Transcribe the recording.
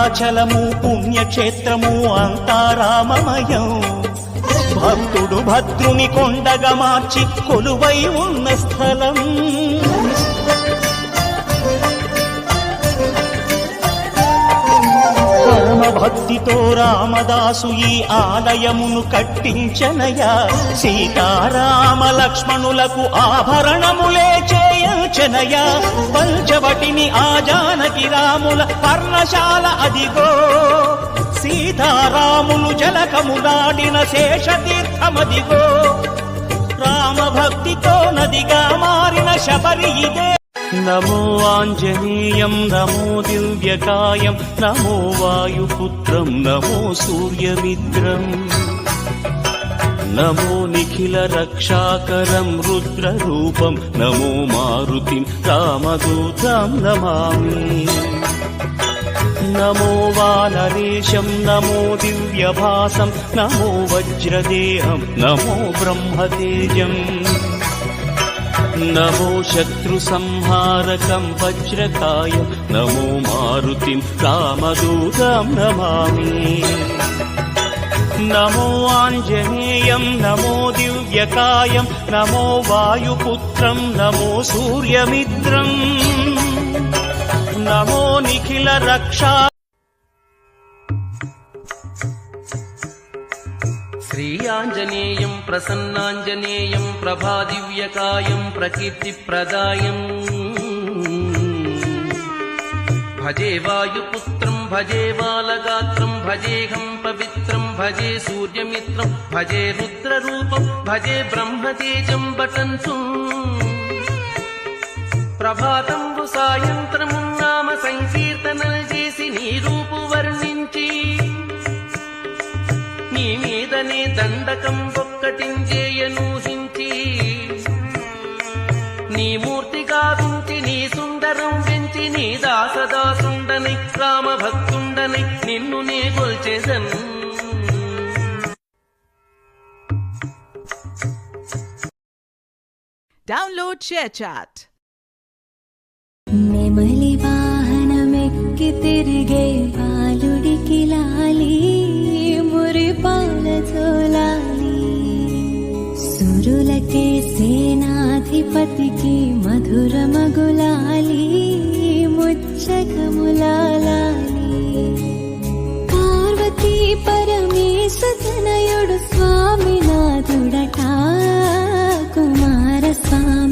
భద్రాచలము పుణ్యక్షేత్రము అంతా రామమయం. భక్తుడు భద్రుని కొండగా మార్చి కొలువై ఉన్న స్థలం. పరమ భక్తితో రామదాసు ఈ ఆలయమును కట్టించనయా. సీతారామ లక్ష్మణులకు ఆభరణములే చేయించనయా. పంచవటిని ఆ జానకి రాముల పర్ణశాల అదిగో. సీతారాములు జలకములాడిన శేషతీర్థమదిగో. రామభక్తితో నదిగా మారిన శబరి ఇదే. నమో ఆంజనేయం నమో దివ్యకాయం నమో వాయుపుత్రం నమో సూర్యమిత్రం. నమో నిఖిల రక్షాకరం రుద్రరూపం నమో మారుతిం రామదూతం నమామి. నమో వానరేశం నమో దివ్యభాసం నమో వజ్రదేహం నమో బ్రహ్మతేజం. నమో శత్రు సంహారకం వజ్రకాయం నమో మారుతిం రామదూతం నమామి. నమో ఆంజనేయం నమో దివ్యకాయం నమో వాయుపుత్రం నమో సూర్యమిత్రం. నమో నిఖిల రక్షా. శ్రీ ఆంజనేయం ప్రసన్నాంజనేయం ప్రభాదివ్యకాయం ప్రకీర్తిప్రదాయం. భజే వాయుపుత్రం భజే బాలగాత్రం భజేహం పవిత్రం భజే సూర్యమిత్రం భజే రుద్రరూపం భజే బ్రహ్మతేజం బటంతు. ప్రభాతంబు సాయంత్రము నామ సంకీర్తనలు చేసి నీ రూపు వర్ణించి నీ మీదనే దండకం ఒక్కటించేయనూహించి నీ మూర్తి గావించి నీ సుందరం పెంచి నీ దాసదాసుండని రామభక్తుండని నిన్ను నే కొల్చెదన్. Download ShareChat. నెమలి వాహనమెక్కి తిరిగే బాలుడికి లాలి మురిపాల జోలాలి. సురులకే సేనాధిపతికి మధుర మగులాలి ముచ్చకములాలి. పార్వతీ పరమేశ్వరతనయుడు స్వామినాథుడట కుమార స్వామి.